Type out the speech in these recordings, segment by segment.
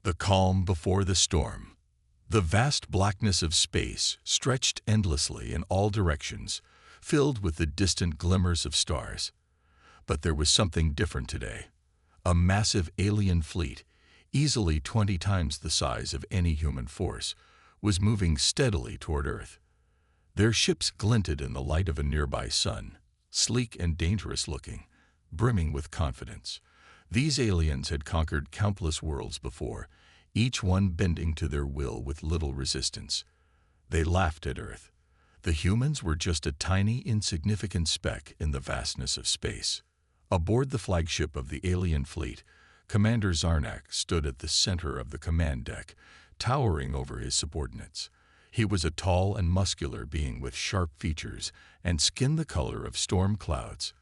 The calm before the storm. The vast blackness of space stretched endlessly in all directions, filled with the distant glimmers of stars. But there was something different today. A massive alien fleet, easily 20 times the size of any human force, was moving steadily toward Earth. Their ships glinted in the light of a nearby sun, sleek and dangerous-looking, brimming with confidence. These aliens had conquered countless worlds before, each one bending to their will with little resistance. They laughed at Earth. The humans were just a tiny, insignificant speck in the vastness of space. Aboard the flagship of the alien fleet, Commander Zarnak stood at the center of the command deck, towering over his subordinates. He was a tall and muscular being with sharp features and skin the color of storm clouds.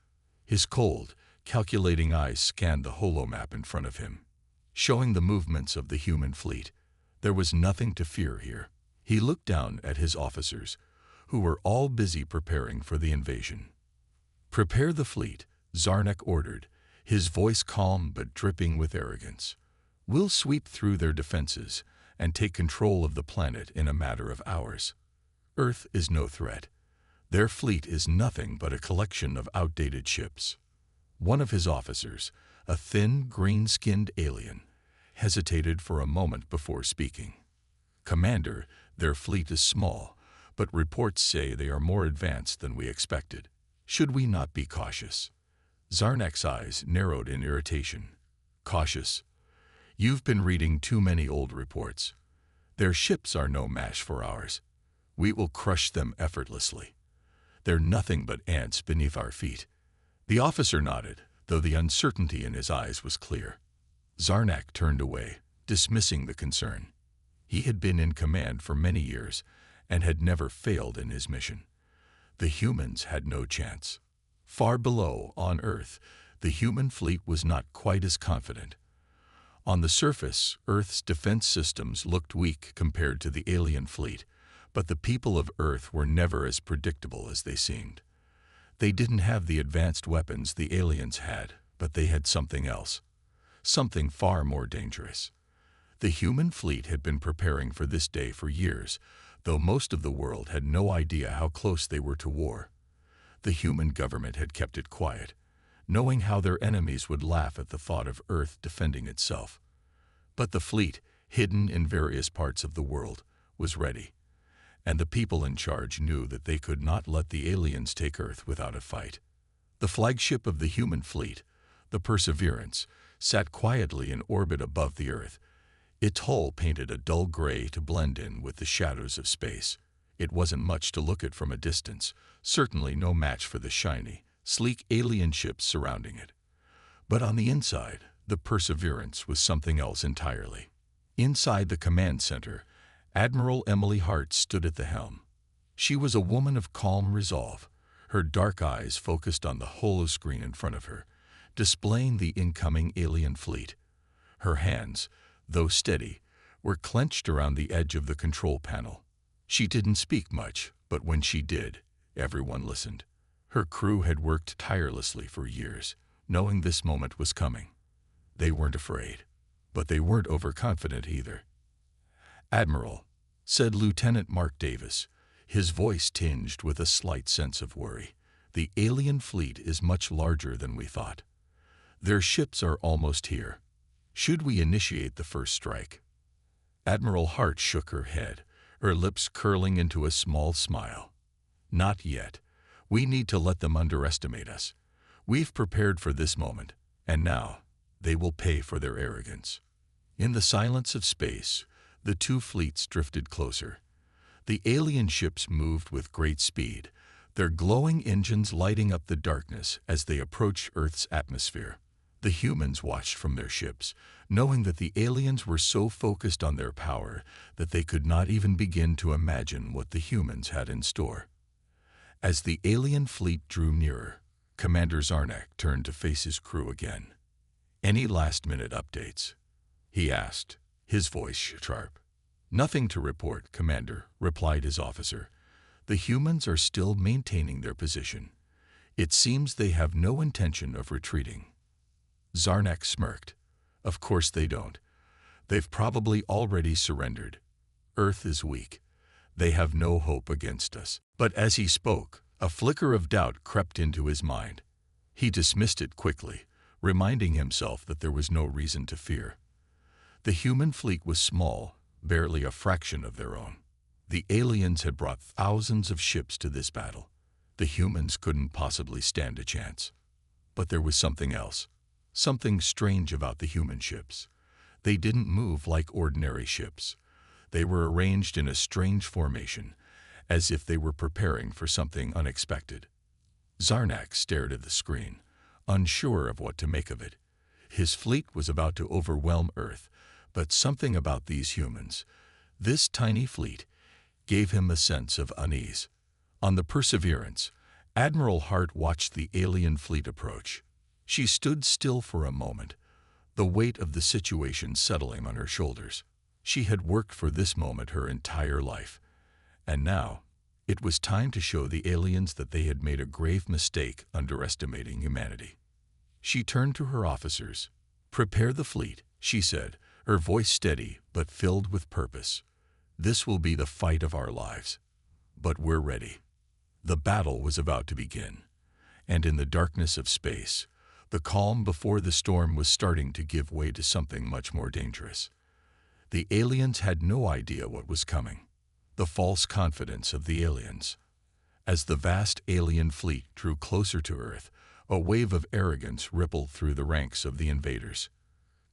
His cold, calculating eyes scanned the holomap in front of him, showing the movements of the human fleet. There was nothing to fear here. He looked down at his officers, who were all busy preparing for the invasion. "Prepare the fleet," Zarnak ordered, his voice calm but dripping with arrogance. "We'll sweep through their defenses and take control of the planet in a matter of hours. Earth is no threat. Their fleet is nothing but a collection of outdated ships." One of his officers, a thin, green-skinned alien, hesitated for a moment before speaking. "Commander, their fleet is small, but reports say they are more advanced than we expected. Should we not be cautious?" Zarnak's eyes narrowed in irritation. "Cautious? You've been reading too many old reports. Their ships are no match for ours. We will crush them effortlessly. They're nothing but ants beneath our feet." The officer nodded, though the uncertainty in his eyes was clear. Zarnak turned away, dismissing the concern. He had been in command for many years and had never failed in his mission. The humans had no chance. Far below, on Earth, the human fleet was not quite as confident. On the surface, Earth's defense systems looked weak compared to the alien fleet, but the people of Earth were never as predictable as they seemed. They didn't have the advanced weapons the aliens had, but they had something else. Something far more dangerous. The human fleet had been preparing for this day for years, though most of the world had no idea how close they were to war. The human government had kept it quiet, knowing how their enemies would laugh at the thought of Earth defending itself. But the fleet, hidden in various parts of the world, was ready, and the people in charge knew that they could not let the aliens take Earth without a fight. The flagship of the human fleet, the Perseverance, sat quietly in orbit above the Earth, its hull painted a dull gray to blend in with the shadows of space. It wasn't much to look at from a distance, certainly no match for the shiny, sleek alien ships surrounding it. But on the inside, the Perseverance was something else entirely. Inside the command center, Admiral Emily Hart stood at the helm. She was a woman of calm resolve, her dark eyes focused on the holoscreen in front of her, displaying the incoming alien fleet. Her hands, though steady, were clenched around the edge of the control panel. She didn't speak much, but when she did, everyone listened. Her crew had worked tirelessly for years, knowing this moment was coming. They weren't afraid, but they weren't overconfident either. "Admiral," said Lieutenant Mark Davis, his voice tinged with a slight sense of worry, "the alien fleet is much larger than we thought. Their ships are almost here. Should we initiate the first strike?" Admiral Hart shook her head, her lips curling into a small smile. "Not yet. We need to let them underestimate us. We've prepared for this moment, and now they will pay for their arrogance." In the silence of space, the two fleets drifted closer. The alien ships moved with great speed, their glowing engines lighting up the darkness as they approached Earth's atmosphere. The humans watched from their ships, knowing that the aliens were so focused on their power that they could not even begin to imagine what the humans had in store. As the alien fleet drew nearer, Commander Zarnak turned to face his crew again. "Any last-minute updates?" he asked, his voice sharp. "Nothing to report, Commander," replied his officer. "The humans are still maintaining their position. It seems they have no intention of retreating." Zarnak smirked. "Of course they don't. They've probably already surrendered. Earth is weak. They have no hope against us. But as he spoke, a flicker of doubt crept into his mind. He dismissed it quickly, reminding himself that there was no reason to fear. The human fleet was small, barely a fraction of their own. The aliens had brought thousands of ships to this battle. The humans couldn't possibly stand a chance. But there was something else, something strange about the human ships. They didn't move like ordinary ships. They were arranged in a strange formation, as if they were preparing for something unexpected. Zarnak stared at the screen, unsure of what to make of it. His fleet was about to overwhelm Earth, but something about these humans, this tiny fleet, gave him a sense of unease. On the Perseverance, Admiral Hart watched the alien fleet approach. She stood still for a moment, the weight of the situation settling on her shoulders. She had worked for this moment her entire life, and now it was time to show the aliens that they had made a grave mistake underestimating humanity. She turned to her officers. "Prepare the fleet," she said, her voice steady but filled with purpose. "This will be the fight of our lives. But we're ready." The battle was about to begin, and in the darkness of space, the calm before the storm was starting to give way to something much more dangerous. The aliens had no idea what was coming. The false confidence of the aliens. As the vast alien fleet drew closer to Earth, a wave of arrogance rippled through the ranks of the invaders.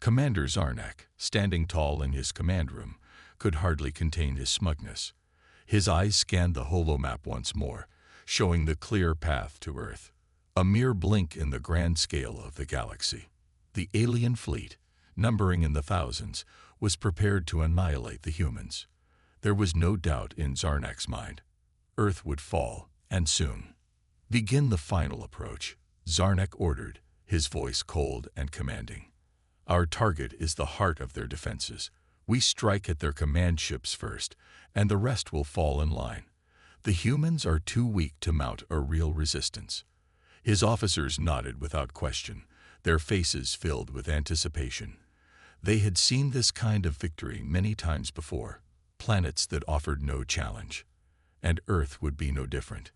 Commander Zarnak, standing tall in his command room, could hardly contain his smugness. His eyes scanned the holomap once more, showing the clear path to Earth, a mere blink in the grand scale of the galaxy. The alien fleet, numbering in the thousands, was prepared to annihilate the humans. There was no doubt in Zarnak's mind. Earth would fall, and soon. "Begin the final approach," Zarnak ordered, his voice cold and commanding. "Our target is the heart of their defenses. We strike at their command ships first, and the rest will fall in line. The humans are too weak to mount a real resistance." His officers nodded without question, their faces filled with anticipation. They had seen this kind of victory many times before, planets that offered no challenge, and Earth would be no different.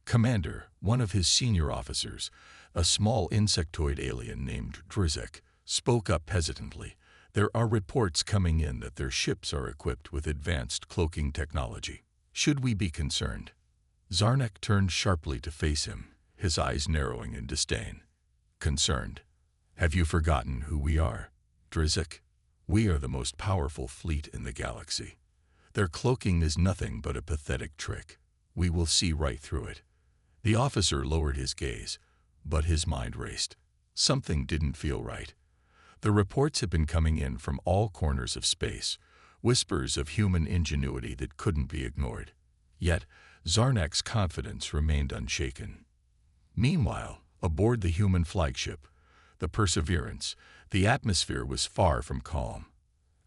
Commander, one of his senior officers, a small insectoid alien named Drizek, spoke up hesitantly. "There are reports coming in that their ships are equipped with advanced cloaking technology. Should we be concerned?" Zarnak turned sharply to face him, his eyes narrowing in disdain. "Concerned? Have you forgotten who we are, Drizek? We are the most powerful fleet in the galaxy. Their cloaking is nothing but a pathetic trick. We will see right through it." The officer lowered his gaze, but his mind raced. Something didn't feel right. The reports had been coming in from all corners of space, whispers of human ingenuity that couldn't be ignored. Yet, Zarnak's confidence remained unshaken. Meanwhile, aboard the human flagship, the Perseverance, the atmosphere was far from calm.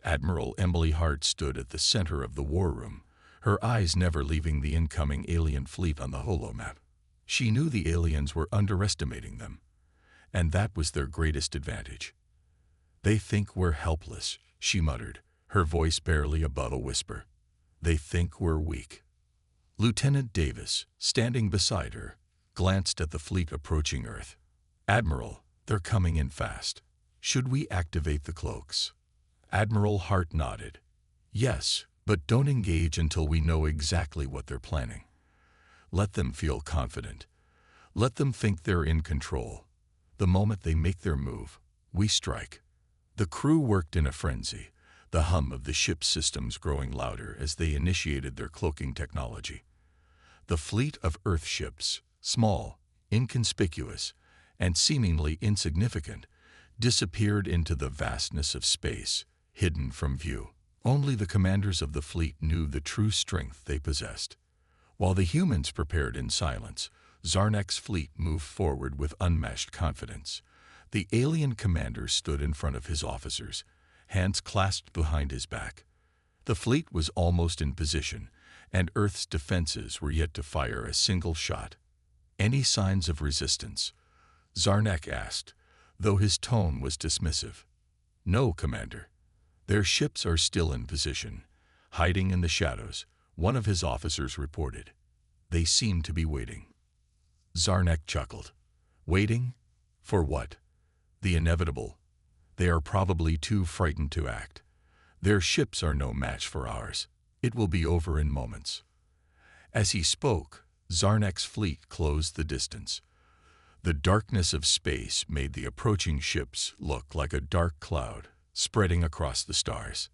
Admiral Emily Hart stood at the center of the war room, her eyes never leaving the incoming alien fleet on the holomap. She knew the aliens were underestimating them, and that was their greatest advantage. "They think we're helpless," she muttered, her voice barely above a whisper. "They think we're weak." Lieutenant Davis, standing beside her, glanced at the fleet approaching Earth. "Admiral, they're coming in fast. Should we activate the cloaks?" Admiral Hart nodded. "Yes, but don't engage until we know exactly what they're planning. Let them feel confident. Let them think they're in control. The moment they make their move, we strike." The crew worked in a frenzy, the hum of the ship's systems growing louder as they initiated their cloaking technology. The fleet of Earth ships, small, inconspicuous, and seemingly insignificant, disappeared into the vastness of space, hidden from view. Only the commanders of the fleet knew the true strength they possessed. While the humans prepared in silence, Zarnak's fleet moved forward with unmatched confidence. The alien commander stood in front of his officers, hands clasped behind his back. The fleet was almost in position, and Earth's defenses were yet to fire a single shot. "Any signs of resistance?" Zarnak asked, though his tone was dismissive. "No, Commander. Their ships are still in position, hiding in the shadows, one of his officers reported. They seem to be waiting. Zarnak chuckled. Waiting? For what? The inevitable. They are probably too frightened to act. Their ships are no match for ours. It will be over in moments. As he spoke, Zarnak's fleet closed the distance. The darkness of space made the approaching ships look like a dark cloud spreading across the stars.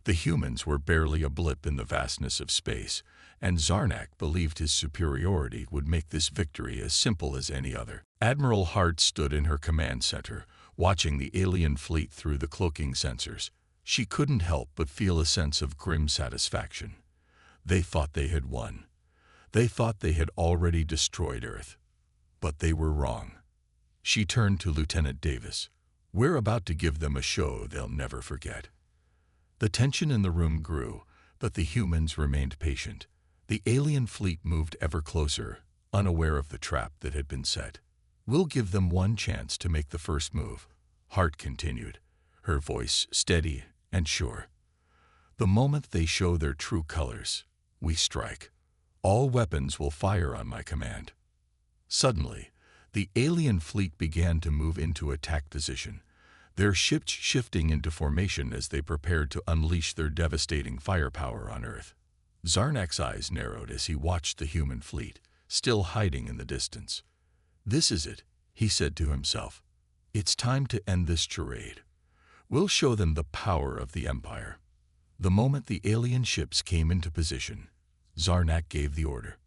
The humans were barely a blip in the vastness of space, and Zarnak believed his superiority would make this victory as simple as any other. Admiral Hart stood in her command center, watching the alien fleet through the cloaking sensors. She couldn't help but feel a sense of grim satisfaction. They thought they had won. They thought they had already destroyed Earth. But they were wrong. She turned to Lieutenant Davis. We're about to give them a show they'll never forget. The tension in the room grew, but the humans remained patient. The alien fleet moved ever closer, unaware of the trap that had been set. We'll give them one chance to make the first move, Hart continued, her voice steady and sure. The moment they show their true colors, we strike. All weapons will fire on my command. Suddenly, the alien fleet began to move into attack position, their ships shifting into formation as they prepared to unleash their devastating firepower on Earth. Zarnak's eyes narrowed as he watched the human fleet, still hiding in the distance. This is it, he said to himself. It's time to end this charade. We'll show them the power of the Empire. The moment the alien ships came into position, Zarnak gave the order.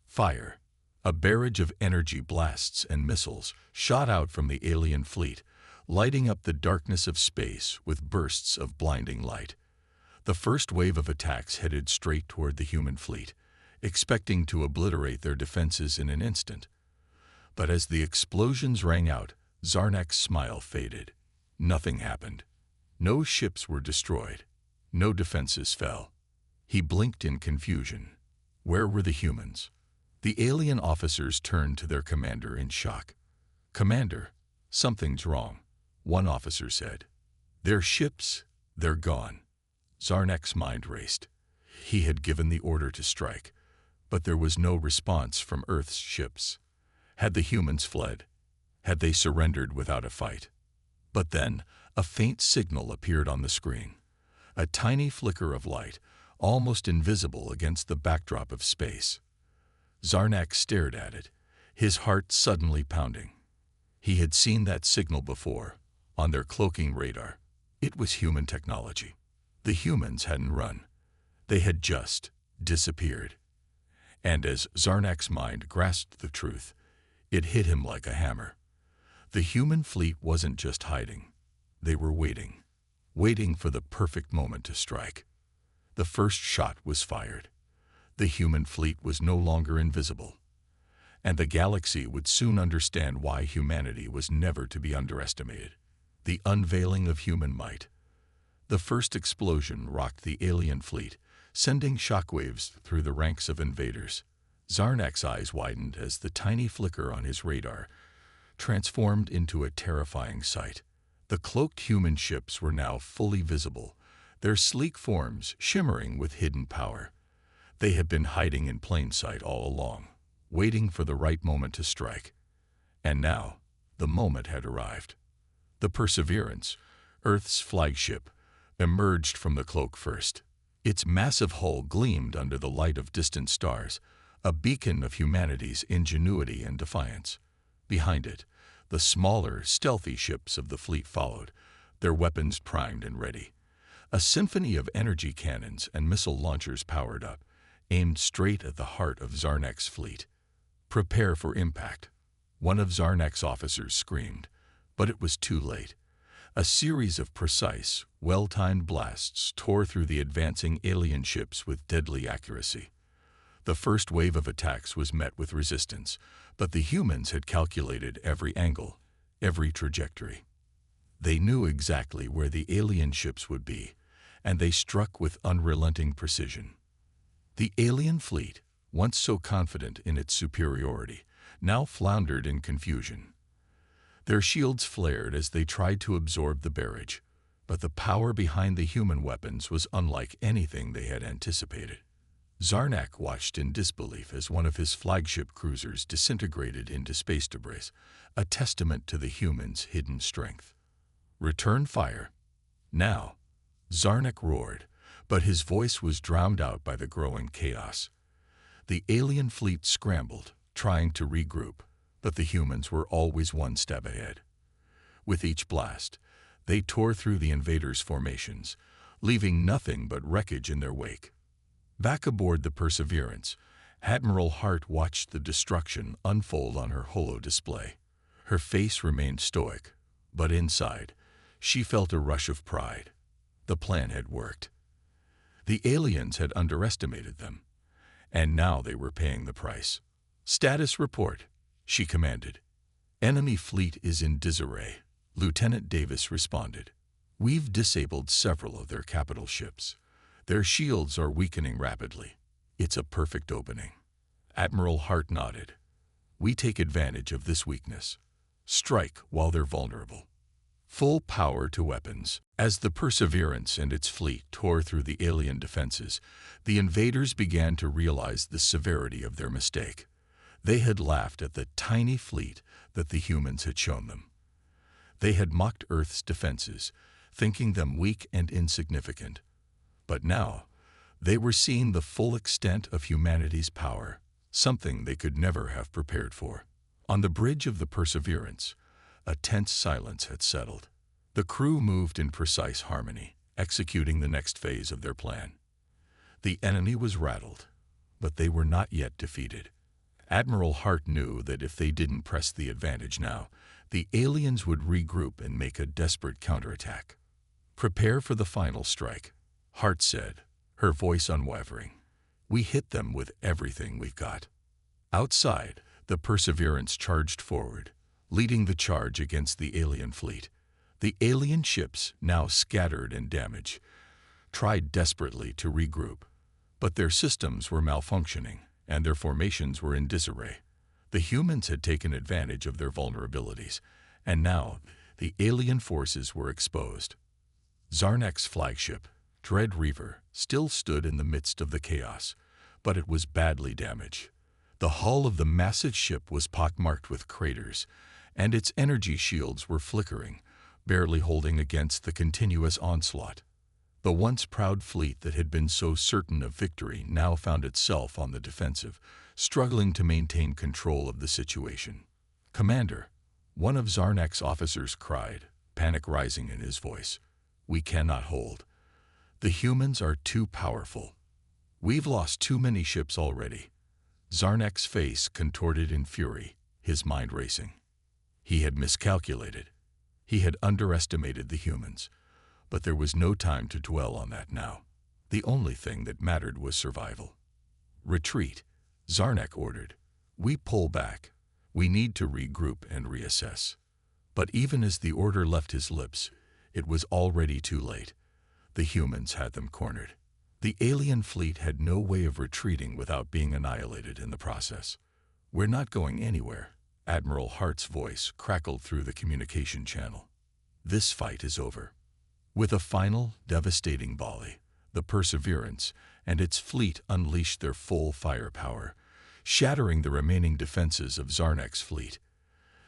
Fire. A barrage of energy blasts and missiles shot out from the alien fleet, lighting up the darkness of space with bursts of blinding light. The first wave of attacks headed straight toward the human fleet, expecting to obliterate their defenses in an instant. But as the explosions rang out, Zarnak's smile faded. Nothing happened. No ships were destroyed. No defenses fell. He blinked in confusion. Where were the humans? The alien officers turned to their commander in shock. Commander, something's wrong, one officer said. Their ships, they're gone. Zarnak's mind raced. He had given the order to strike, but there was no response from Earth's ships. Had the humans fled? Had they surrendered without a fight? But then, a faint signal appeared on the screen. A tiny flicker of light, almost invisible against the backdrop of space. Zarnak stared at it, his heart suddenly pounding. He had seen that signal before, on their cloaking radar. It was human technology. The humans hadn't run. They had just disappeared. And as Zarnak's mind grasped the truth, it hit him like a hammer. The human fleet wasn't just hiding. They were waiting. Waiting for the perfect moment to strike. The first shot was fired. The human fleet was no longer invisible. And the galaxy would soon understand why humanity was never to be underestimated. The unveiling of human might. The first explosion rocked the alien fleet, sending shockwaves through the ranks of invaders. Zarnak's eyes widened as the tiny flicker on his radar transformed into a terrifying sight. The cloaked human ships were now fully visible, their sleek forms shimmering with hidden power. They had been hiding in plain sight all along, waiting for the right moment to strike. And now, the moment had arrived. The Perseverance, Earth's flagship, emerged from the cloak first. Its massive hull gleamed under the light of distant stars, a beacon of humanity's ingenuity and defiance. Behind it, the smaller, stealthy ships of the fleet followed, their weapons primed and ready. A symphony of energy cannons and missile launchers powered up, aimed straight at the heart of Zarnak's fleet. Prepare for impact, one of Zarnak's officers screamed, but it was too late. A series of precise, well-timed blasts tore through the advancing alien ships with deadly accuracy. The first wave of attacks was met with resistance, but the humans had calculated every angle, every trajectory. They knew exactly where the alien ships would be, and they struck with unrelenting precision. The alien fleet, once so confident in its superiority, now floundered in confusion. Their shields flared as they tried to absorb the barrage, But the power behind the human weapons was unlike anything they had anticipated. Zarnak watched in disbelief as one of his flagship cruisers disintegrated into space debris, a testament to the humans' hidden strength. "Return fire." "Now." Zarnak roared, but his voice was drowned out by the growing chaos. The alien fleet scrambled, trying to regroup, but the humans were always one step ahead. With each blast, they tore through the invaders' formations, leaving nothing but wreckage in their wake. Back aboard the Perseverance, Admiral Hart watched the destruction unfold on her holo display. Her face remained stoic, but inside, she felt a rush of pride. The plan had worked. The aliens had underestimated them, and now they were paying the price. "Status report," she commanded. "Enemy fleet is in disarray," Lieutenant Davis responded. "We've disabled several of their capital ships. Their shields are weakening rapidly. It's a perfect opening." Admiral Hart nodded. "We take advantage of this weakness. Strike while they're vulnerable." Full power to weapons. As the Perseverance and its fleet tore through the alien defenses, the invaders began to realize the severity of their mistake. They had laughed at the tiny fleet that the humans had shown them. They had mocked Earth's defenses, thinking them weak and insignificant. But now, they were seeing the full extent of humanity's power, something they could never have prepared for. On the bridge of the Perseverance, a tense silence had settled. The crew moved in precise harmony, executing the next phase of their plan. The enemy was rattled, but they were not yet defeated. Admiral Hart knew that if they didn't press the advantage now, the aliens would regroup and make a desperate counterattack. "Prepare for the final strike," Hart said, her voice unwavering. "We hit them with everything we've got." Outside, the Perseverance charged forward, leading the charge against the alien fleet. The alien ships, now scattered and damaged, tried desperately to regroup, but their systems were malfunctioning and their formations were in disarray. The humans had taken advantage of their vulnerabilities, and now the alien forces were exposed. Zarnak's flagship, Dread Reaver, still stood in the midst of the chaos, but it was badly damaged. The hull of the massive ship was pockmarked with craters, and its energy shields were flickering, barely holding against the continuous onslaught. The once proud fleet that had been so certain of victory now found itself on the defensive, struggling to maintain control of the situation. "Commander," one of Zarnak's officers cried, panic rising in his voice, "we cannot hold. The humans are too powerful. We've lost too many ships already." Zarnak's face contorted in fury, his mind racing. He had miscalculated. He had underestimated the humans, but there was no time to dwell on that now. The only thing that mattered was survival. "Retreat," Zarnak ordered. "We pull back. We need to regroup and reassess." But even as the order left his lips, it was already too late. The humans had them cornered. The alien fleet had no way of retreating without being annihilated in the process. "We're not going anywhere," Admiral Hart's voice crackled through the communication channel. "This fight is over." With a final, devastating volley, the Perseverance and its fleet unleashed their full firepower, shattering the remaining defenses of Zarnak's fleet.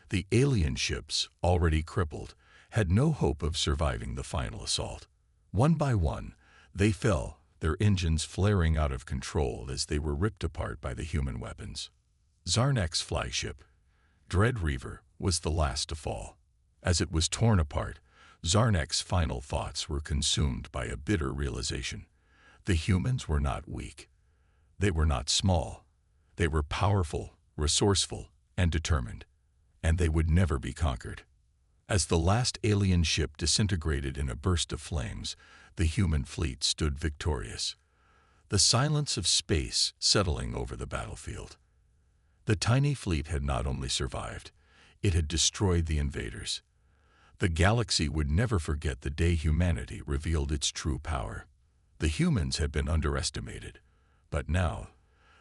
The alien ships, already crippled, had no hope of surviving the final assault. One by one, they fell, their engines flaring out of control as they were ripped apart by the human weapons. Zarnak's flagship, Dread Reaver, was the last to fall. As it was torn apart, Zarnak's final thoughts were consumed by a bitter realization. The humans were not weak. They were not small. They were powerful, resourceful, and determined. And they would never be conquered. As the last alien ship disintegrated in a burst of flames, the human fleet stood victorious. The silence of space settling over the battlefield. The tiny fleet had not only survived, it had destroyed the invaders. The galaxy would never forget the day humanity revealed its true power. The humans had been underestimated, but now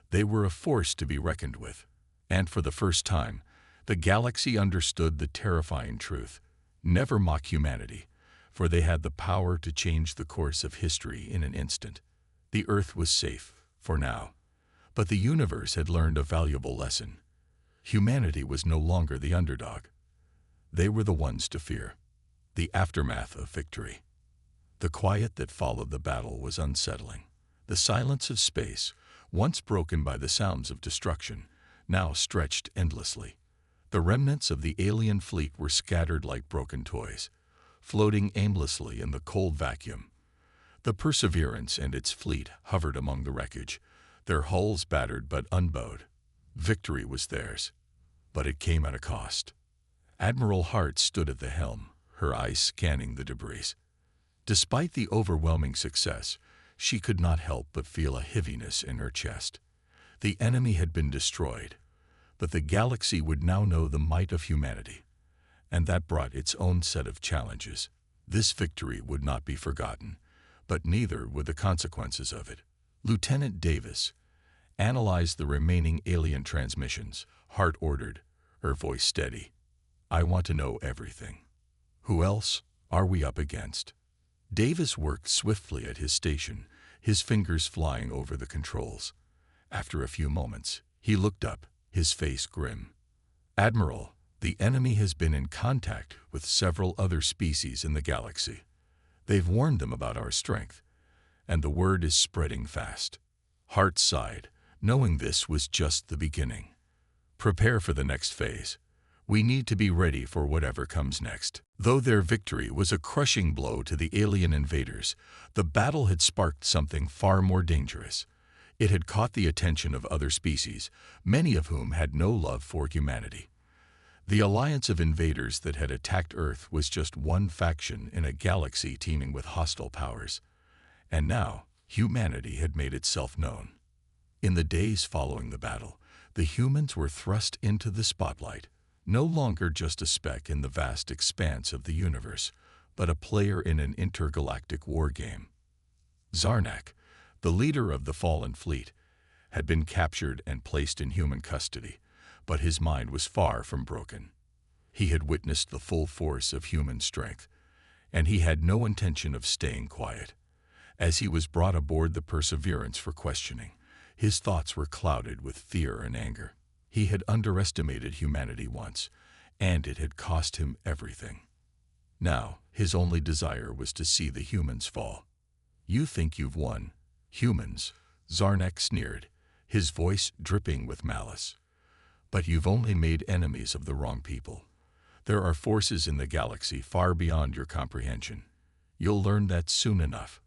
they were a force to be reckoned with. And for the first time, the galaxy understood the terrifying truth. Never mock humanity, for they had the power to change the course of history in an instant. The Earth was safe, for now, but the universe had learned a valuable lesson. Humanity was no longer the underdog. They were the ones to fear. The aftermath of victory. The quiet that followed the battle was unsettling. The silence of space, once broken by the sounds of destruction, now stretched endlessly. The remnants of the alien fleet were scattered like broken toys, floating aimlessly in the cold vacuum. The Perseverance and its fleet hovered among the wreckage, their hulls battered but unbowed. Victory was theirs, but it came at a cost. Admiral Hart stood at the helm, her eyes scanning the debris. Despite the overwhelming success, she could not help but feel a heaviness in her chest. The enemy had been destroyed, but the galaxy would now know the might of humanity, and that brought its own set of challenges. This victory would not be forgotten, but neither would the consequences of it. Lieutenant Davis analyzed the remaining alien transmissions. Hart ordered, her voice steady. "I want to know everything. Who else are we up against?" Davis worked swiftly at his station, his fingers flying over the controls. After a few moments, he looked up, his face grim. "Admiral, the enemy has been in contact with several other species in the galaxy. They've warned them about our strength, and the word is spreading fast." Hart sighed, knowing this was just the beginning. "Prepare for the next phase. We need to be ready for whatever comes next." Though their victory was a crushing blow to the alien invaders, the battle had sparked something far more dangerous. It had caught the attention of other species, many of whom had no love for humanity. The alliance of invaders that had attacked Earth was just one faction in a galaxy teeming with hostile powers. And now, humanity had made itself known. In the days following the battle, the humans were thrust into the spotlight, no longer just a speck in the vast expanse of the universe, but a player in an intergalactic war game. Zarnak, the leader of the fallen fleet, had been captured and placed in human custody, but his mind was far from broken. He had witnessed the full force of human strength, and he had no intention of staying quiet. As he was brought aboard the Perseverance for questioning, his thoughts were clouded with fear and anger. He had underestimated humanity once, and it had cost him everything. Now, his only desire was to see the humans fall. "You think you've won, humans," Zarnak sneered, his voice dripping with malice. "But you've only made enemies of the wrong people. There are forces in the galaxy far beyond your comprehension. You'll learn that soon enough."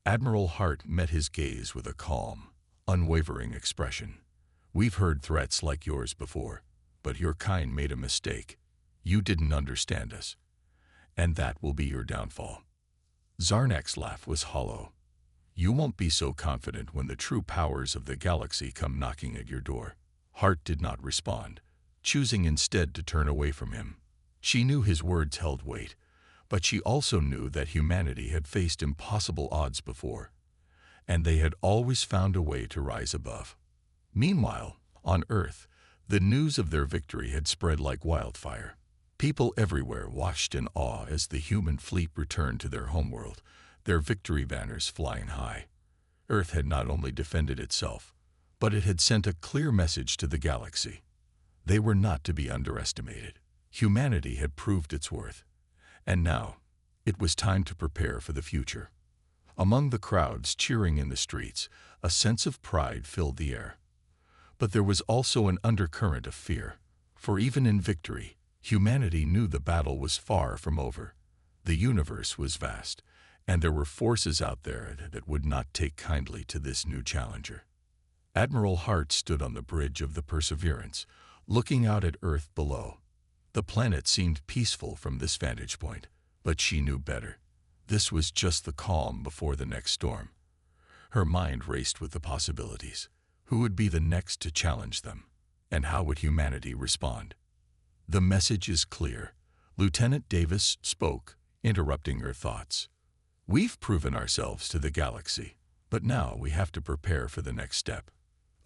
Admiral Hart met his gaze with a calm, unwavering expression. "We've heard threats like yours before, but your kind made a mistake. You didn't understand us, and that will be your downfall." Zarnak's laugh was hollow. "You won't be so confident when the true powers of the galaxy come knocking at your door." Hart did not respond, choosing instead to turn away from him. She knew his words held weight, but she also knew that humanity had faced impossible odds before, and they had always found a way to rise above. Meanwhile, on Earth, the news of their victory had spread like wildfire. People everywhere watched in awe as the human fleet returned to their homeworld, their victory banners flying high. Earth had not only defended itself, but it had sent a clear message to the galaxy. They were not to be underestimated. Humanity had proved its worth, and now it was time to prepare for the future. Among the crowds cheering in the streets, a sense of pride filled the air. But there was also an undercurrent of fear, for even in victory, humanity knew the battle was far from over. The universe was vast, and there were forces out there that would not take kindly to this new challenger. Admiral Hart stood on the bridge of the Perseverance, looking out at Earth below. The planet seemed peaceful from this vantage point, but she knew better. This was just the calm before the next storm. Her mind raced with the possibilities. Who would be the next to challenge them? And how would humanity respond? "The message is clear," Lieutenant Davis spoke, interrupting her thoughts. "We've proven ourselves to the galaxy, but now we have to prepare for the next step.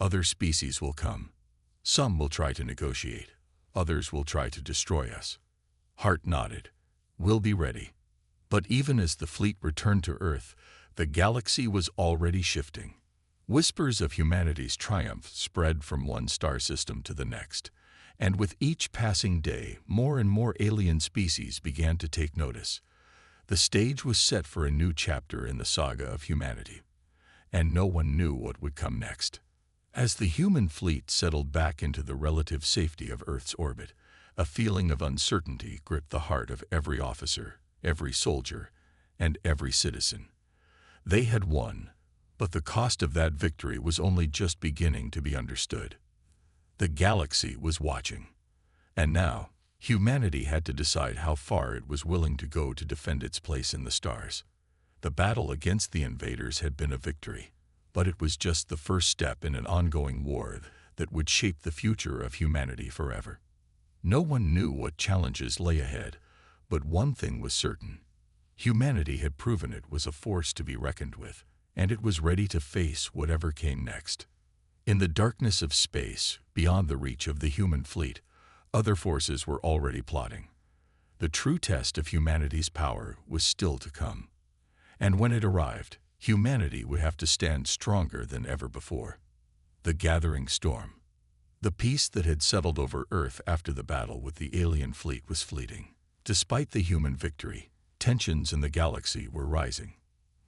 Other species will come. Some will try to negotiate. Others will try to destroy us." Hart nodded. "We'll be ready. But even as the fleet returned to Earth, the galaxy was already shifting. Whispers of humanity's triumph spread from one star system to the next, and with each passing day, more and more alien species began to take notice. The stage was set for a new chapter in the saga of humanity, and no one knew what would come next. As the human fleet settled back into the relative safety of Earth's orbit, a feeling of uncertainty gripped the heart of every officer, every soldier, and every citizen. They had won, but the cost of that victory was only just beginning to be understood. The galaxy was watching, and now humanity had to decide how far it was willing to go to defend its place in the stars. The battle against the invaders had been a victory, but it was just the first step in an ongoing war that would shape the future of humanity forever. No one knew what challenges lay ahead, but one thing was certain. Humanity had proven it was a force to be reckoned with, and it was ready to face whatever came next. In the darkness of space, beyond the reach of the human fleet, other forces were already plotting. The true test of humanity's power was still to come. And when it arrived, humanity would have to stand stronger than ever before. The gathering storm. The peace that had settled over Earth after the battle with the alien fleet was fleeting. Despite the human victory, tensions in the galaxy were rising.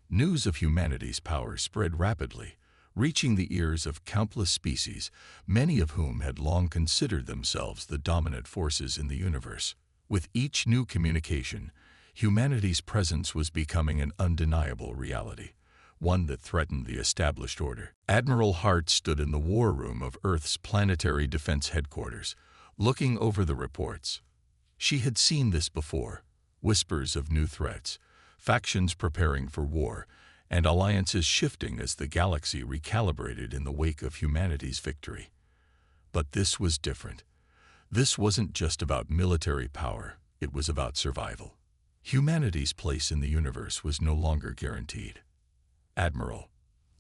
News of humanity's power spread rapidly, reaching the ears of countless species, many of whom had long considered themselves the dominant forces in the universe. With each new communication, humanity's presence was becoming an undeniable reality, one that threatened the established order. Admiral Hart stood in the war room of Earth's planetary defense headquarters, looking over the reports. She had seen this before: whispers of new threats, factions preparing for war, and alliances shifting as the galaxy recalibrated in the wake of humanity's victory. But this was different. This wasn't just about military power, it was about survival. Humanity's place in the universe was no longer guaranteed. "Admiral,"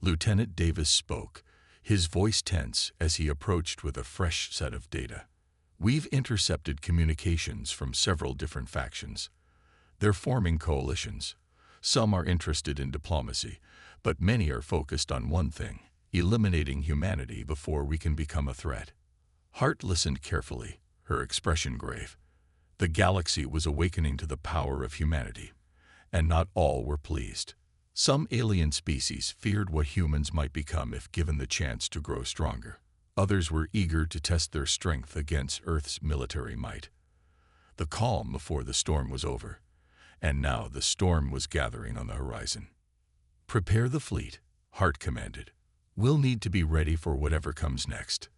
Lieutenant Davis spoke, his voice tense as he approached with a fresh set of data. "We've intercepted communications from several different factions. They're forming coalitions. Some are interested in diplomacy, but many are focused on one thing: eliminating humanity before we can become a threat." Hart listened carefully, her expression grave. The galaxy was awakening to the power of humanity, and not all were pleased. Some alien species feared what humans might become if given the chance to grow stronger. Others were eager to test their strength against Earth's military might. The calm before the storm was over, and now the storm was gathering on the horizon. "Prepare the fleet," Hart commanded. "We'll need to be ready for whatever comes next."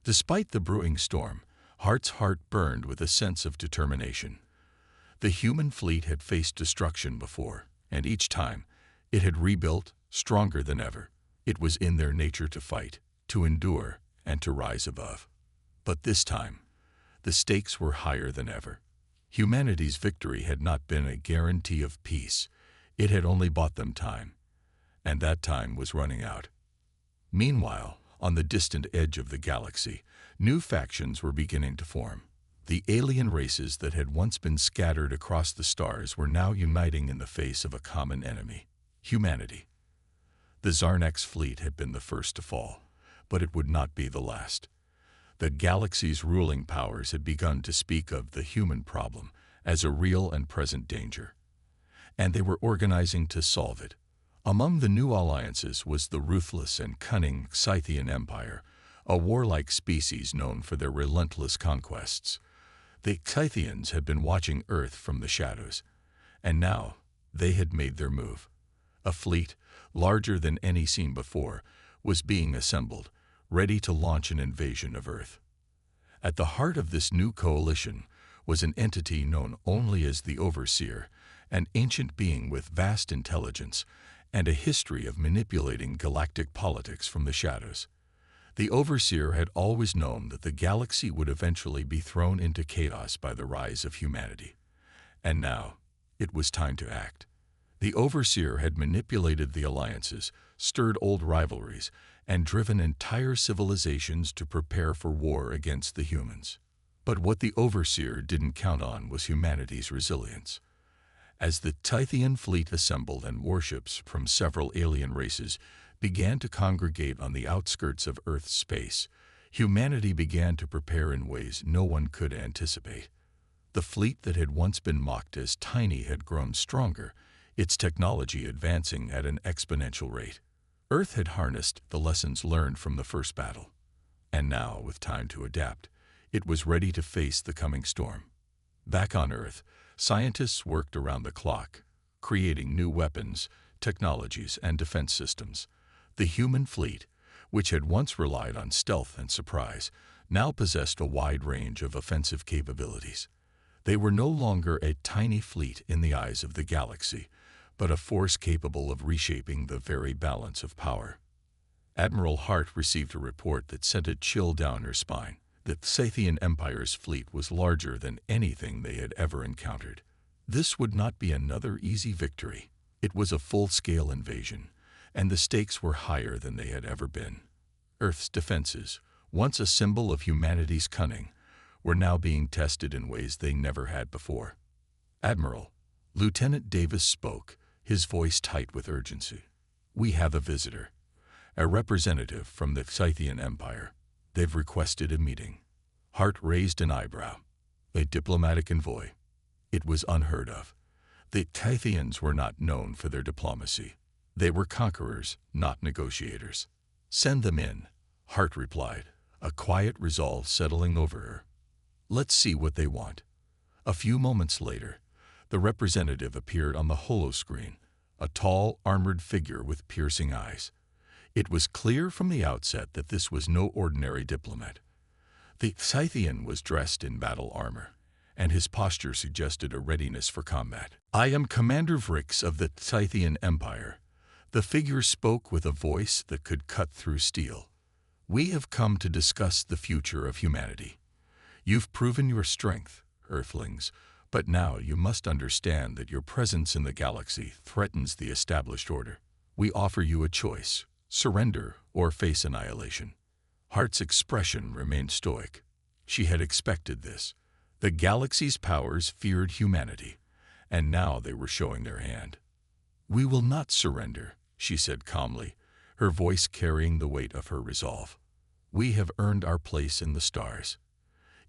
Despite the brewing storm, Hart's heart burned with a sense of determination. The human fleet had faced destruction before, and each time, it had rebuilt, stronger than ever. It was in their nature to fight, to endure, and to rise above. But this time, the stakes were higher than ever. Humanity's victory had not been a guarantee of peace. It had only bought them time, and that time was running out. Meanwhile, on the distant edge of the galaxy, new factions were beginning to form. The alien races that had once been scattered across the stars were now uniting in the face of a common enemy: humanity. The Zarnak's fleet had been the first to fall, but it would not be the last. The galaxy's ruling powers had begun to speak of the human problem as a real and present danger, and they were organizing to solve it. Among the new alliances was the ruthless and cunning Scythian Empire, a warlike species known for their relentless conquests. The Scythians had been watching Earth from the shadows, and now they had made their move. A fleet, larger than any seen before, was being assembled, ready to launch an invasion of Earth. At the heart of this new coalition was an entity known only as the Overseer, an ancient being with vast intelligence and a history of manipulating galactic politics from the shadows. The Overseer had always known that the galaxy would eventually be thrown into chaos by the rise of humanity. And now, it was time to act. The Overseer had manipulated the alliances, stirred old rivalries, and driven entire civilizations to prepare for war against the humans. But what the Overseer didn't count on was humanity's resilience. As the Scythian fleet assembled and warships from several alien races began to congregate on the outskirts of Earth's space, humanity began to prepare in ways no one could anticipate. The fleet that had once been mocked as tiny had grown stronger, its technology advancing at an exponential rate. Earth had harnessed the lessons learned from the first battle, and now, with time to adapt, it was ready to face the coming storm. Back on Earth, scientists worked around the clock, creating new weapons, technologies, and defense systems. The human fleet, which had once relied on stealth and surprise, now possessed a wide range of offensive capabilities. They were no longer a tiny fleet in the eyes of the galaxy, but a force capable of reshaping the very balance of power. Admiral Hart received a report that sent a chill down her spine. The Scythian Empire's fleet was larger than anything they had ever encountered. This would not be another easy victory. It was a full-scale invasion, and the stakes were higher than they had ever been. Earth's defenses, once a symbol of humanity's cunning, were now being tested in ways they never had before. "Admiral," Lieutenant Davis spoke, his voice tight with urgency. "We have a visitor, a representative from the Scythian Empire. They've requested a meeting." Hart raised an eyebrow. A diplomatic envoy. It was unheard of. The Scythians were not known for their diplomacy. They were conquerors, not negotiators. "Send them in," Hart replied, a quiet resolve settling over her. "Let's see what they want." A few moments later, the representative appeared on the holoscreen, a tall, armored figure with piercing eyes. It was clear from the outset that this was no ordinary diplomat. The Scythian was dressed in battle armor, and his posture suggested a readiness for combat. "I am Commander Vrix of the Scythian Empire." The figure spoke with a voice that could cut through steel. "We have come to discuss the future of humanity. You've proven your strength, Earthlings, but now you must understand that your presence in the galaxy threatens the established order. We offer you a choice: surrender or face annihilation." Hart's expression remained stoic. She had expected this. The galaxy's powers feared humanity, and now they were showing their hand. "We will not surrender," she said calmly, her voice carrying the weight of her resolve. "We have earned our place in the stars.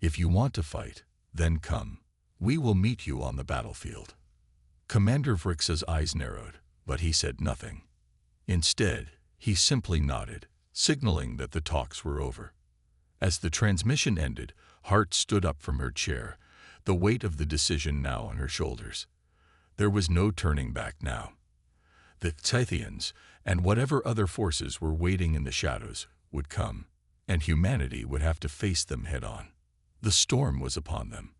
If you want to fight, then come. We will meet you on the battlefield." Commander Vrix's eyes narrowed, but he said nothing. Instead, he simply nodded, signaling that the talks were over. As the transmission ended, Hart stood up from her chair, the weight of the decision now on her shoulders. There was no turning back now. The Scythians, and whatever other forces were waiting in the shadows, would come, and humanity would have to face them head-on. The storm was upon them,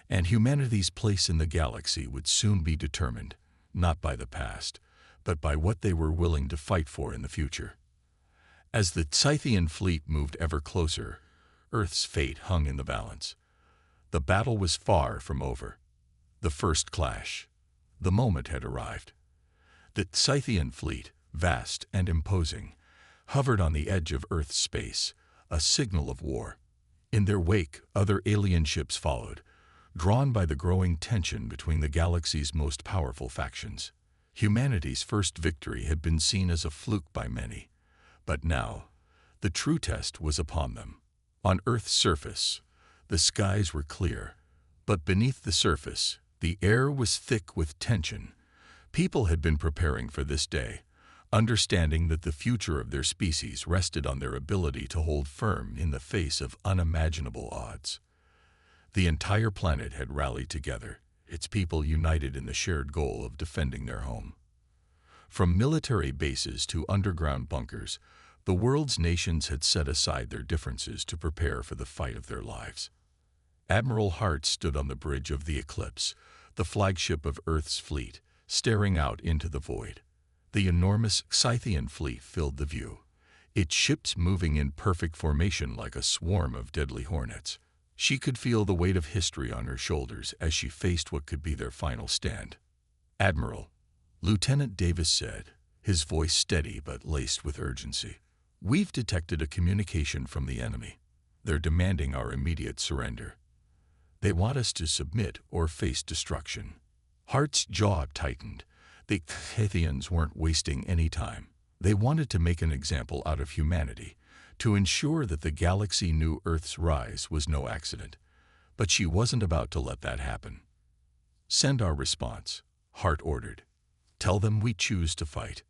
and humanity's place in the galaxy would soon be determined, not by the past, but by what they were willing to fight for in the future. As the Scythian fleet moved ever closer, Earth's fate hung in the balance. The battle was far from over. The first clash. The moment had arrived. The Scythian fleet, vast and imposing, hovered on the edge of Earth's space, a signal of war. In their wake, other alien ships followed, drawn by the growing tension between the galaxy's most powerful factions. Humanity's first victory had been seen as a fluke by many, but now, the true test was upon them. On Earth's surface, the skies were clear, but beneath the surface, the air was thick with tension. People had been preparing for this day, understanding that the future of their species rested on their ability to hold firm in the face of unimaginable odds. The entire planet had rallied together, its people united in the shared goal of defending their home. From military bases to underground bunkers, the world's nations had set aside their differences to prepare for the fight of their lives. Admiral Hart stood on the bridge of the Eclipse, the flagship of Earth's fleet, staring out into the void. The enormous Scythian fleet filled the view, its ships moving in perfect formation like a swarm of deadly hornets. She could feel the weight of history on her shoulders as she faced what could be their final stand. "Admiral," Lieutenant Davis said, his voice steady but laced with urgency, "we've detected a communication from the enemy. They're demanding our immediate surrender. They want us to submit or face destruction." Hart's jaw tightened. The Scythians weren't wasting any time. They wanted to make an example out of humanity, to ensure that the galaxy knew Earth's rise was no accident. But she wasn't about to let that happen. "Send our response," Hart ordered. "Tell them we choose to fight."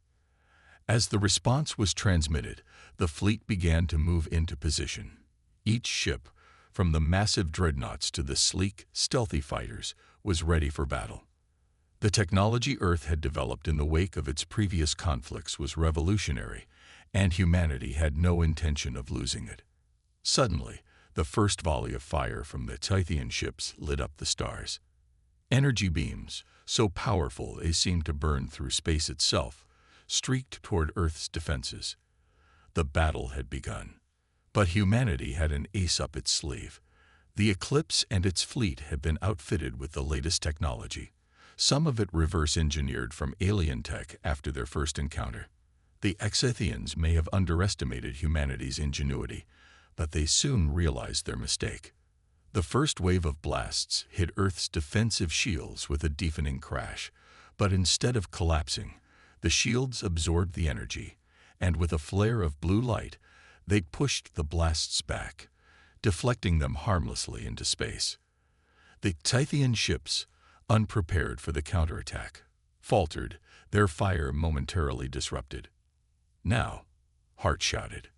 As the response was transmitted, the fleet began to move into position. Each ship, from the massive dreadnoughts to the sleek, stealthy fighters, was ready for battle. The technology Earth had developed in the wake of its previous conflicts was revolutionary, and humanity had no intention of losing it. Suddenly, the first volley of fire from the Scythian ships lit up the stars. Energy beams, so powerful they seemed to burn through space itself, streaked toward Earth's defenses. The battle had begun. But humanity had an ace up its sleeve. The Eclipse and its fleet had been outfitted with the latest technology, some of it reverse-engineered from alien tech after their first encounter. The Scythians may have underestimated humanity's ingenuity, but they soon realized their mistake. The first wave of blasts hit Earth's defensive shields with a deafening crash, but instead of collapsing, the shields absorbed the energy, and with a flare of blue light, they pushed the blasts back, deflecting them harmlessly into space. The Scythian ships, unprepared for the counterattack, faltered, their fire momentarily disrupted. "Now," Hart shouted.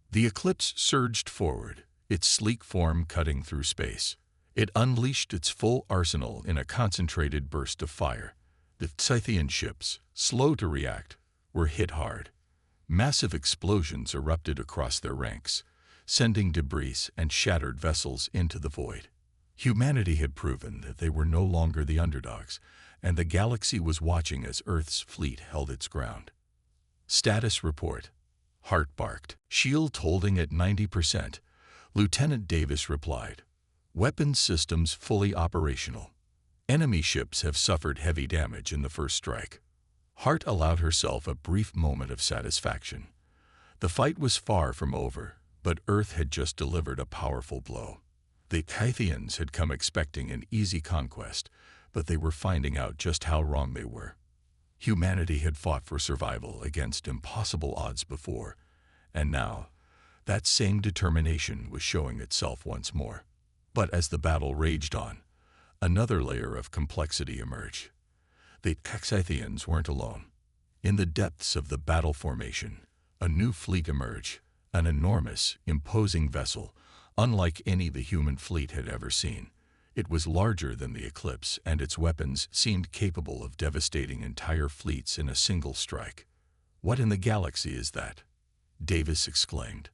The Eclipse surged forward, its sleek form cutting through space. It unleashed its full arsenal in a concentrated burst of fire. The Scythian ships, slow to react, were hit hard. Massive explosions erupted across their ranks, sending debris and shattered vessels into the void. Humanity had proven that they were no longer the underdogs, and the galaxy was watching as Earth's fleet held its ground. "Status report," Hart barked. "Shield holding at 90%. Lieutenant Davis replied. "Weapons systems fully operational. Enemy ships have suffered heavy damage in the first strike." Hart allowed herself a brief moment of satisfaction. The fight was far from over, but Earth had just delivered a powerful blow. The Scythians had come expecting an easy conquest, but they were finding out just how wrong they were. Humanity had fought for survival against impossible odds before, and now that same determination was showing itself once more. But as the battle raged on, another layer of complexity emerged. The Scythians weren't alone. In the depths of the battle formation, a new fleet emerged, an enormous, imposing vessel, unlike any the human fleet had ever seen. It was larger than the Eclipse, and its weapons seemed capable of devastating entire fleets in a single strike. "What in the galaxy is that?" Davis exclaimed.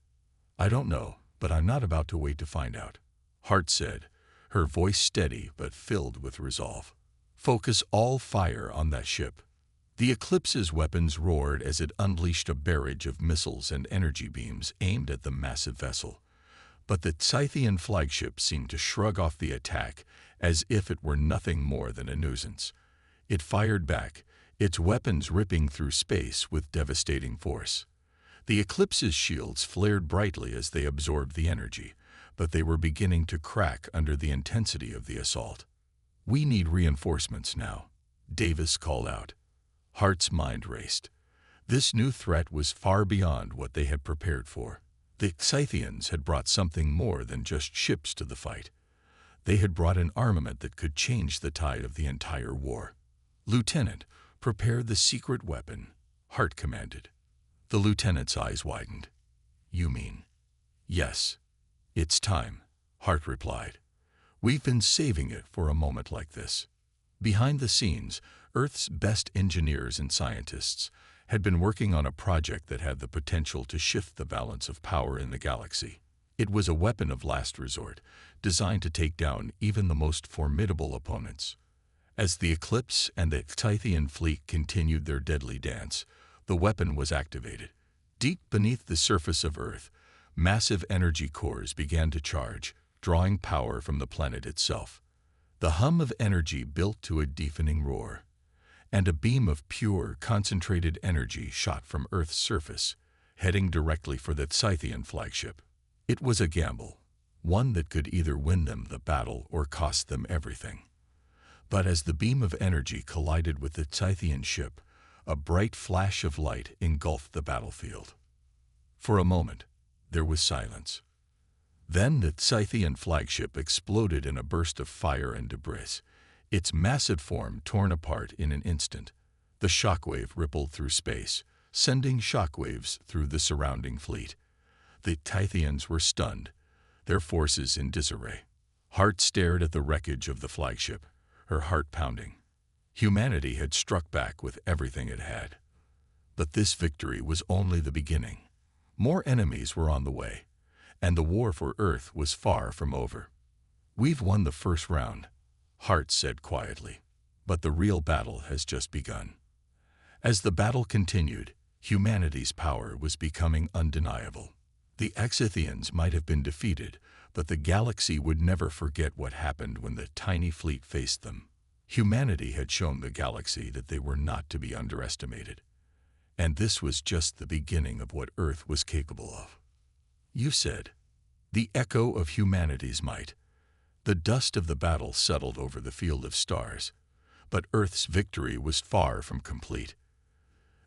"I don't know, but I'm not about to wait to find out," Hart said, her voice steady but filled with resolve. "Focus all fire on that ship." The Eclipse's weapons roared as it unleashed a barrage of missiles and energy beams aimed at the massive vessel. But the Scythian flagship seemed to shrug off the attack as if it were nothing more than a nuisance. It fired back, its weapons ripping through space with devastating force. The Eclipse's shields flared brightly as they absorbed the energy, but they were beginning to crack under the intensity of the assault. "We need reinforcements now," Davis called out. Hart's mind raced. This new threat was far beyond what they had prepared for. The Scythians had brought something more than just ships to the fight. They had brought an armament that could change the tide of the entire war. "Lieutenant, prepare the secret weapon," Hart commanded. The lieutenant's eyes widened. "You mean?" "Yes. It's time," Hart replied. "We've been saving it for a moment like this." Behind the scenes, Earth's best engineers and scientists had been working on a project that had the potential to shift the balance of power in the galaxy. It was a weapon of last resort, designed to take down even the most formidable opponents. As the Eclipse and the Scythian fleet continued their deadly dance, the weapon was activated. Deep beneath the surface of Earth, massive energy cores began to charge, drawing power from the planet itself. The hum of energy built to a deafening roar, and a beam of pure, concentrated energy shot from Earth's surface, heading directly for the Scythian flagship. It was a gamble, one that could either win them the battle or cost them everything. But as the beam of energy collided with the Scythian ship, a bright flash of light engulfed the battlefield. For a moment, there was silence. Then the Scythian flagship exploded in a burst of fire and debris, its massive form torn apart in an instant. The shockwave rippled through space, sending shockwaves through the surrounding fleet. The Scythians were stunned, their forces in disarray. Hart stared at the wreckage of the flagship, her heart pounding. Humanity had struck back with everything it had. But this victory was only the beginning. More enemies were on the way, and the war for Earth was far from over. "We've won the first round," Hart said quietly, "but the real battle has just begun." As the battle continued, humanity's power was becoming undeniable. The Scythians might have been defeated, but the galaxy would never forget what happened when the tiny fleet faced them. Humanity had shown the galaxy that they were not to be underestimated. And this was just the beginning of what Earth was capable of. "You said," the echo of humanity's might. The dust of the battle settled over the field of stars, but Earth's victory was far from complete.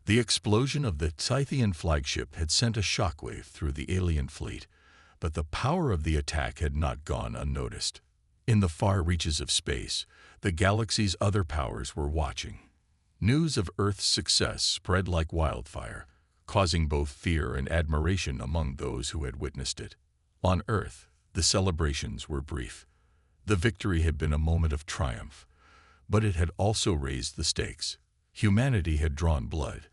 The explosion of the Scythian flagship had sent a shockwave through the alien fleet, but the power of the attack had not gone unnoticed. In the far reaches of space, the galaxy's other powers were watching. News of Earth's success spread like wildfire, causing both fear and admiration among those who had witnessed it. On Earth, the celebrations were brief. The victory had been a moment of triumph, but it had also raised the stakes. Humanity had drawn blood,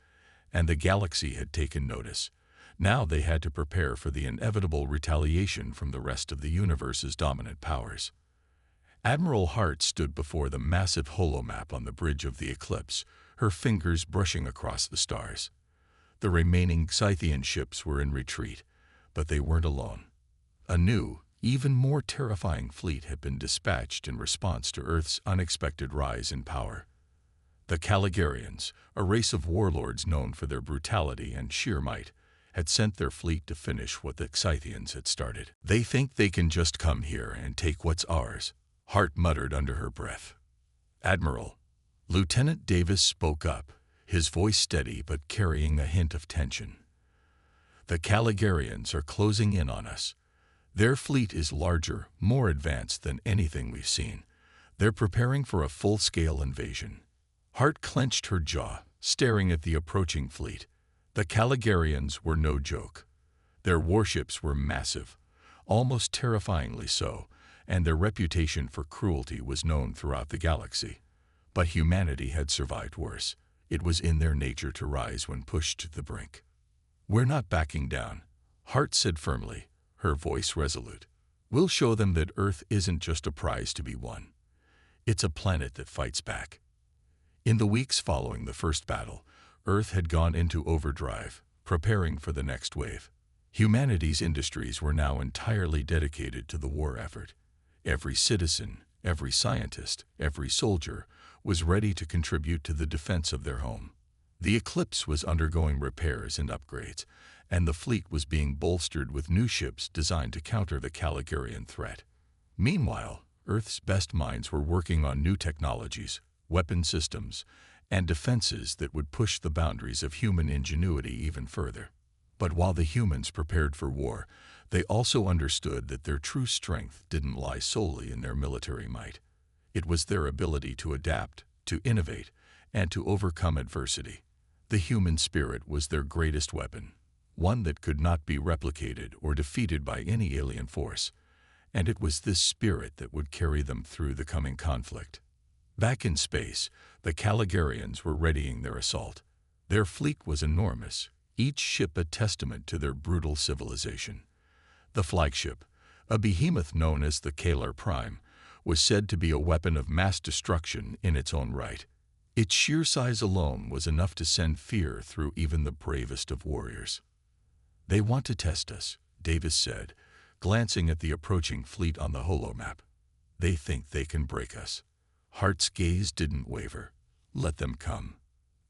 and the galaxy had taken notice. Now they had to prepare for the inevitable retaliation from the rest of the universe's dominant powers. Admiral Hart stood before the massive holomap on the bridge of the eclipse, her fingers brushing across the stars. The remaining Scythian ships were in retreat, but they weren't alone. A new, even more terrifying fleet had been dispatched in response to Earth's unexpected rise in power. The Caligarians, a race of warlords known for their brutality and sheer might, had sent their fleet to finish what the Scythians had started. "They think they can just come here and take what's ours," Hart muttered under her breath. "Admiral," Lieutenant Davis spoke up, his voice steady but carrying a hint of tension. "The Caligarians are closing in on us. Their fleet is larger, more advanced than anything we've seen. They're preparing for a full-scale invasion." Hart clenched her jaw, staring at the approaching fleet. The Caligarians were no joke. Their warships were massive, almost terrifyingly so, and their reputation for cruelty was known throughout the galaxy. But humanity had survived worse. It was in their nature to rise when pushed to the brink. "We're not backing down," Hart said firmly, her voice resolute. "We'll show them that Earth isn't just a prize to be won. It's a planet that fights back." In the weeks following the first battle, Earth had gone into overdrive, preparing for the next wave. Humanity's industries were now entirely dedicated to the war effort. Every citizen, every scientist, every soldier was ready to contribute to the defense of their home. The Eclipse was undergoing repairs and upgrades, and the fleet was being bolstered with new ships designed to counter the Caligarian threat. Meanwhile, Earth's best minds were working on new technologies, weapon systems, and defenses that would push the boundaries of human ingenuity even further. But while the humans prepared for war, they also understood that their true strength didn't lie solely in their military might. It was their ability to adapt, to innovate, and to overcome adversity. The human spirit was their greatest weapon, one that could not be replicated or defeated by any alien force, and it was this spirit that would carry them through the coming conflict. Back in space, the Caligarians were readying their assault. Their fleet was enormous, each ship a testament to their brutal civilization. The flagship, a behemoth known as the Kalar Prime, was said to be a weapon of mass destruction in its own right. Its sheer size alone was enough to send fear through even the bravest of warriors. "They want to test us," Davis said, glancing at the approaching fleet on the holomap. "They think they can break us." Hart's gaze didn't waver. "Let them come."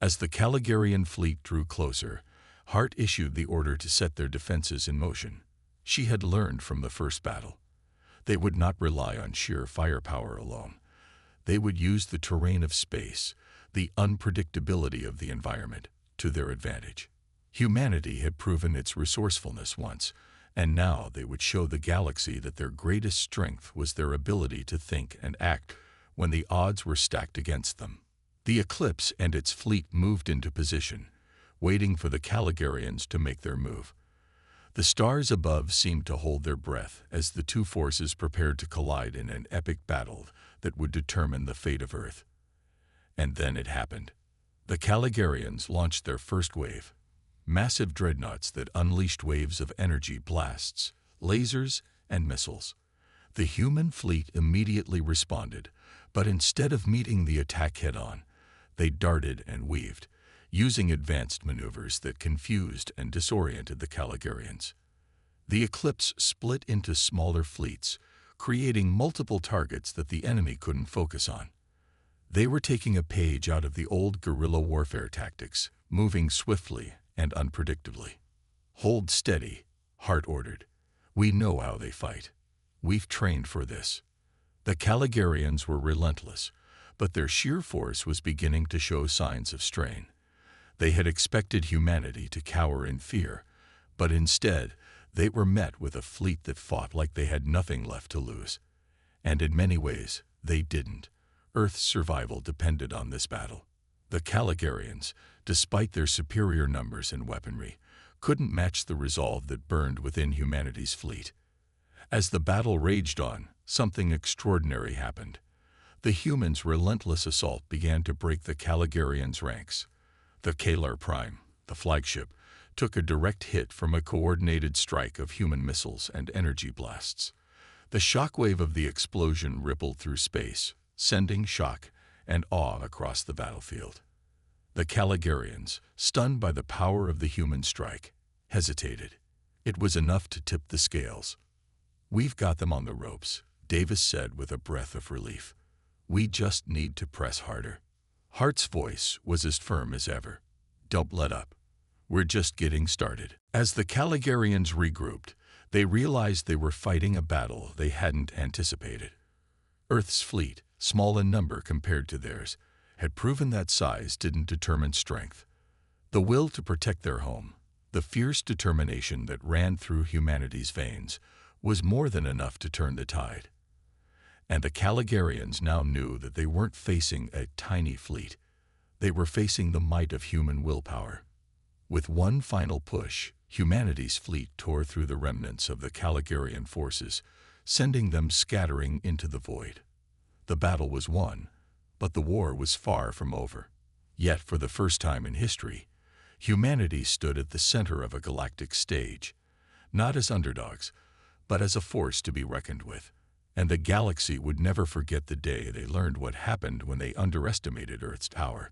As the Caligarian fleet drew closer, Hart issued the order to set their defenses in motion. She had learned from the first battle. They would not rely on sheer firepower alone. They would use the terrain of space, the unpredictability of the environment, to their advantage. Humanity had proven its resourcefulness once, and now they would show the galaxy that their greatest strength was their ability to think and act when the odds were stacked against them. The Eclipse and its fleet moved into position, waiting for the Caligarians to make their move. The stars above seemed to hold their breath as the two forces prepared to collide in an epic battle that would determine the fate of Earth. And then it happened. The Caligarians launched their first wave, massive dreadnoughts that unleashed waves of energy blasts, lasers, and missiles. The human fleet immediately responded, but instead of meeting the attack head-on, they darted and weaved, using advanced maneuvers that confused and disoriented the Caligarians. The Eclipse split into smaller fleets, creating multiple targets that the enemy couldn't focus on. They were taking a page out of the old guerrilla warfare tactics, moving swiftly and unpredictably. "Hold steady," Hart ordered. "We know how they fight. We've trained for this." The Caligarians were relentless, but their sheer force was beginning to show signs of strain. They had expected humanity to cower in fear, but instead they were met with a fleet that fought like they had nothing left to lose. And in many ways, they didn't. Earth's survival depended on this battle. The Caligarians, despite their superior numbers and weaponry, couldn't match the resolve that burned within humanity's fleet. As the battle raged on, something extraordinary happened. The humans' relentless assault began to break the Caligarians' ranks. The Kalar Prime, the flagship, took a direct hit from a coordinated strike of human missiles and energy blasts. The shockwave of the explosion rippled through space, sending shock and awe across the battlefield. The Caligarians, stunned by the power of the human strike, hesitated. It was enough to tip the scales. "We've got them on the ropes," Davis said with a breath of relief. "We just need to press harder." Hart's voice was as firm as ever. "Don't let up. We're just getting started." As the Caligarians regrouped, they realized they were fighting a battle they hadn't anticipated. Earth's fleet, small in number compared to theirs, had proven that size didn't determine strength. The will to protect their home, the fierce determination that ran through humanity's veins, was more than enough to turn the tide. And the Caligarians now knew that they weren't facing a tiny fleet. They were facing the might of human willpower. With one final push, humanity's fleet tore through the remnants of the Caligarian forces, sending them scattering into the void. The battle was won, but the war was far from over. Yet for the first time in history, humanity stood at the center of a galactic stage, not as underdogs, but as a force to be reckoned with. And the galaxy would never forget the day they learned what happened when they underestimated Earth's power.